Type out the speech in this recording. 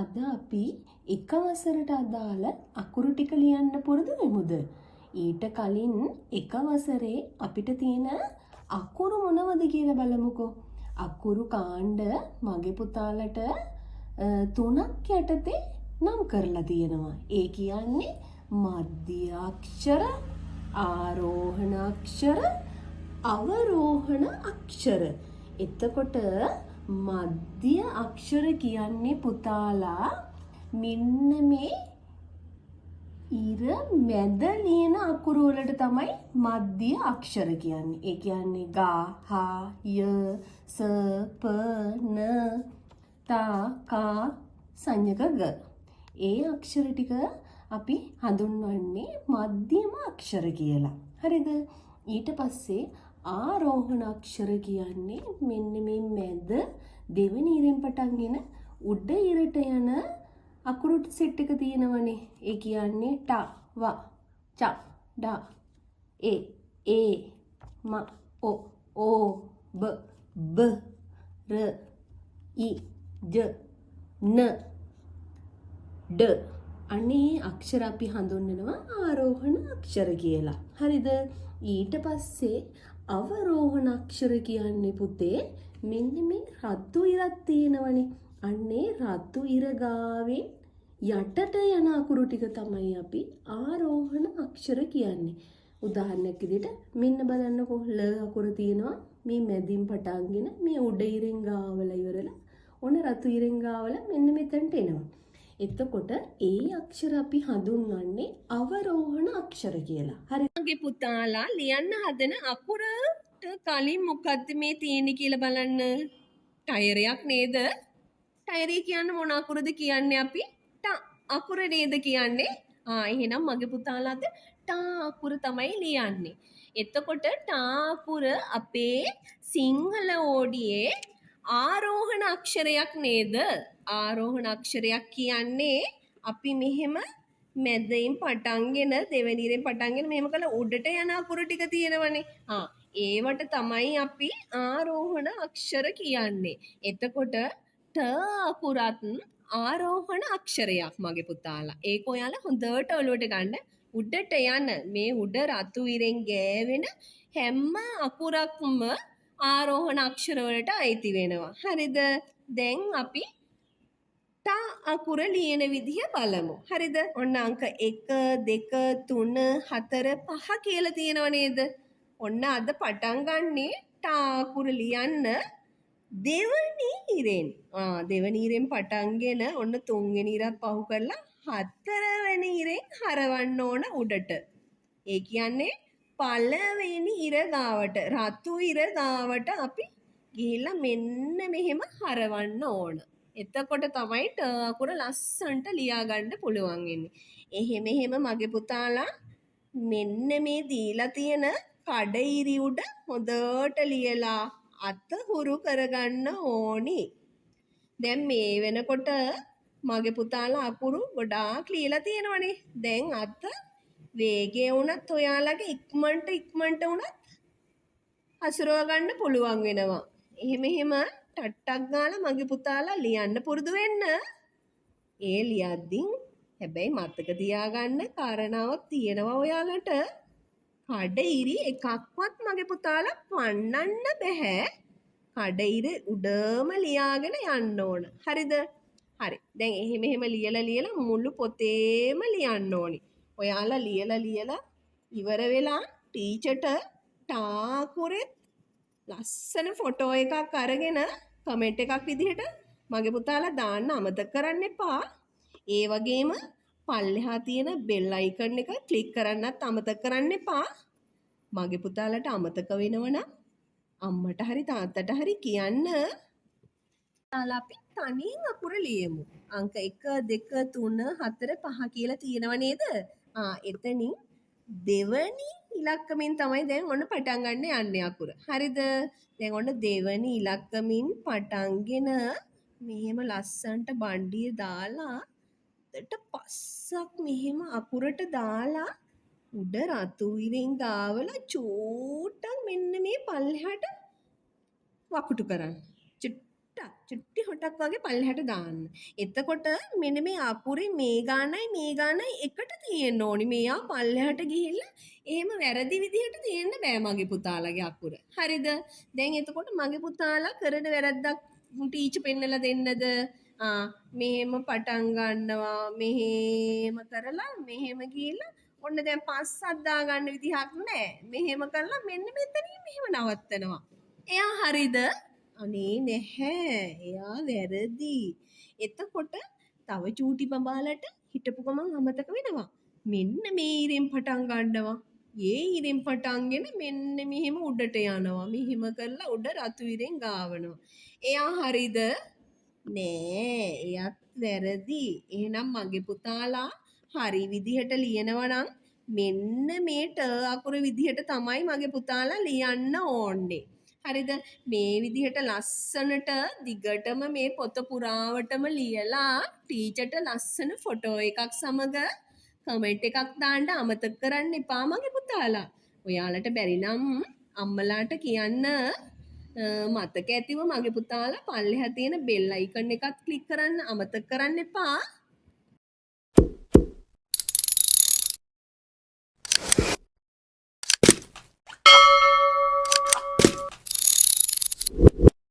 අද අපි එක වසරට අදාළ අකුරු ටික ලියන්න පුරුදු වෙමුද? ඊට කලින් එක වසරේ අපිට තියෙන අකුරු මොනවද කියලා බලමුකෝ. අකුරු කාණ්ඩ මගේ පුතාලට 3ක් යටතේ නම් කරලා තියෙනවා. ඒ කියන්නේ මධ්‍ය අක්ෂර, ආරෝහණ අක්ෂර, අවරෝහණ අක්ෂර. එතකොට මධ්‍ය අක්ෂර කියන්නේ පුතාලා මෙන්න මේ ඉර මැද ලියන අකුරු වලට තමයි මධ්‍ය අක්ෂර කියන්නේ. ඒ කියන්නේ ගා, හා, ය, ස, ප, න, තා, කා, සංයක ග. ඒ අක්ෂර ටික අපි හඳුන්වන්නේ මධ්‍යම අක්ෂර කියලා. හරිද? ඊට පස්සේ ආරෝහණ අක්ෂර කියන්නේ මෙන්න මේ මැද දෙවෙනි ඉරෙන් පටන්ගෙන උඩ ඉරට යන අකුරු සෙට් එක තියෙනවනේ. ඒ කියන්නේ ට, ව, ච, ඩ, ඒ, ම, ඕ, බ, ර, ඉ, ජ, න, ඩ. අනේ අක්ෂර අපි හඳුන්වනවා ආරෝහණ අක්ෂර කියලා. හරිද? ඊට පස්සේ අවරෝහණ අක්ෂර කියන්නේ පුතේ මෙන්න මේ රතු ඉරක් තියෙනවනේ. අන්නේ රතු ඉර ගාවෙන් යටට යන අකුරු ටික තමයි අපි ආරෝහණ අක්ෂර කියන්නේ. උදාහරණයක් විදිහට මෙන්න බලන්නකෝ ල අකුර තියෙනවා මේ මැදින් පටන්ගෙන මේ උඩ ඉරෙන් ගාවල ඉවරලා ඔන්න රතු ඉරෙන් ගාවල මෙන්න මෙතනට එනවා. එතකොට ඒ අක්ෂර අපි හඳුන්වන්නේ අවරෝහණ අක්ෂර කියලා. හරි. මගේ පුතාලා ලියන්න හදන අකුරට කලින් මොකද්ද මේ තියෙන්නේ කියලා බලන්න. ටයරයක් නේද? ටයරේ කියන්නේ මොන අකුරද කියන්නේ අපි? ට අකුර නේද කියන්නේ? එහෙනම් මගේ පුතාලාට ට අකුර තමයි ලියන්නේ. එතකොට ට අකුර අපේ සිංහල ඕඩියේ ආරෝහණ අක්ෂරයක් නේද? ආරෝහණ අක්ෂරයක් කියන්නේ අපි මෙහෙම මැදින් පටන්ගෙන දෙවෙනි ඉරෙන් පටන්ගෙන මෙහෙම කළා උඩට යන අකුරු ටික තියෙනවනේ. ඒවට තමයි අපි ආරෝහණ අක්ෂර කියන්නේ. එතකොට ට අකුරත් ආරෝහණ අක්ෂරයක් මගේ පුතාලා. ඒක ඔයාලා හොඳට ඔලුවට ගන්න. උඩට යන මේ උඩ රතු ඉරෙන් ගෑවෙන හැම අකුරක්ම ආරෝහණ අක්ෂර වලට අයිති වෙනවා. හරිද? දැන් අපි ට අකුර ලියන විදිහ බලමු. හරිද? ඔන්න අංක 1 2 3 4 5 කියලා තියෙනව නේද? ඔන්න අද පටන් ගන්නේ ට අකුර ලියන්න දෙවනි ඉරෙන්. දෙවනි ඉරෙන් පටන්ගෙන ඔන්න තුන්වෙනි ඉරත් පහු කරලා හතරවෙනි ඉරෙන් හරවන්න ඕන උඩට. ඒ කියන්නේ පළවෙනි ඉර ගාවට රතු ඉර ගාවට අපි ගිහිල්ලා මෙන්න මෙහෙම හරවන්න ඕන. එතකොට තමයි ට අකුර ලස්සනට ලියා ගන්න පුළුවන් වෙන්නේ. එහෙම මගේ පුතාලා මෙන්න මේ දීලා තියෙන කඩඉරි උඩ හොඳට ලියලා අත හුරු කරගන්න ඕනි. දැන් මේ වෙනකොට මගේ පුතාලා අකුරු ගොඩාක් ලියලා තියෙනවනේ. දැන් අත වේගය වුණත් ඔයාලගේ ඉක්මනට වුණත් හසුරව ගන්න පුළුවන් වෙනවා. එහෙම ටට්ටක් ගාලා මගේ පුතාලා ලියන්න පුරුදු වෙන්න. ඒ ලියද්දී හැබැයි මතක තියාගන්න කාරණාවක් තියෙනවා ඔයාලට. කඩඉරි එකක්වත් මගේ පුතාලා පන්නන්න බෑ. කඩඉර උඩම ලියාගෙන යන්න ඕන. හරිද? හරි. දැන් එහෙම ලියලා මුළු පොතේම ලියන්න ඕනි. ඔයාලා ලියලා ඉවර වෙලා ටීචර්ට ටාකුරේ ලස්සන ෆොටෝ එකක් අරගෙන කමෙන්ට් එකක් විදිහට මගේ පුතාලා දාන්න අමතක කරන්න එපා. ඒ වගේම පල්ලෙහා තියෙන බෙල් අයිකන් එක ක්ලික් කරන්නත් අමතක කරන්න එපා. මගේ පුතාලට අමතක වෙනවනම් අම්මට හරි තාත්තට හරි කියන්න. තාලා අපි තනියෙන් අකුර ලියමු. අංක 1 2 3 4 5 කියලා තියෙනව නේද? එතනින් දෙවනි ඉලක්කමින් තමයි දැන් ඔන්න පටන් ගන්න යන්නේ අකුර. හරිද? දැන් ඔන්න දෙවනි ඉලක්කමින් පටන්ගෙන මෙහෙම ලස්සන්ට බණ්ඩිය දාලා දෙට පස්සක් මෙහෙම අකුරට දාලා උඩ රතු ඉරෙන් ගාවලා චූට්ටක් මෙන්න මේ පල්ලෙහාට වකුටු කරන්න. චුට්ටක් චුට්ටි හොටක් වගේ පල්ලෙහාට දාන්න. එතකොට මෙන්න මේ අකුරේ මේ ගානයි එකට තියෙන්න ඕනි. මෙයා පල්ලෙහාට ගිහිල්ලා එහෙම වැරදි විදිහට තියෙන්න බෑ මගේ පුතාලගේ අකුර. හරිද? දැන් එතකොට මගේ පුතාලා කරන වැරද්දක් ටීචර් පෙන්නලා දෙන්නද? මෙහෙම පටන් ගන්නවා මෙහෙම කරලා මෙහෙම ගිහිල්ලා ඔන්න දැන් පස්සක් දාගන්න විදිහක් නැහැ. මෙහෙම කරලා මෙන්න මෙතනින් මෙහෙම නවත්තනවා. එයා හරිද? අනේ නැහැ. එයා වැරදි. එතකොට තව චූටි බබාලට හිටපු ගමන් අමතක වෙනවා. මෙන්න මේ ඉරෙන් පටන් ගන්නවා. ඒ ඉරෙන් පටන්ගෙන මෙන්න මෙහෙම උඩට යනවා. මෙහෙම කරලා උඩ රතු ඉරෙන් ගාවනවා. එයා හරිද? නෑ. එයත් වැරදි. එහෙනම් මගේ පුතාලා හරි විදිහට ලියනවා නම් මෙන්න මේ ට අකුර විදිහට තමයි මගේ පුතාලා ලියන්න ඕනේ. හරිද? මේ විදිහට ලස්සනට දිගටම මේ පොත පුරාවටම ලියලා ටීචර්ට ලස්සන ෆොටෝ එකක් සමග කමෙන්ට් එකක් දාන්න අමතක කරන්න එපා මගේ පුතාලා. ඔයාලට බැරි නම් අම්මලාට කියන්න මතක ඇතිව මගේ පුතාලා පල්ලෙහා තියෙන බෙල් අයිකන් එකත් ක්ලික් කරන්න අමතක කරන්න එපා.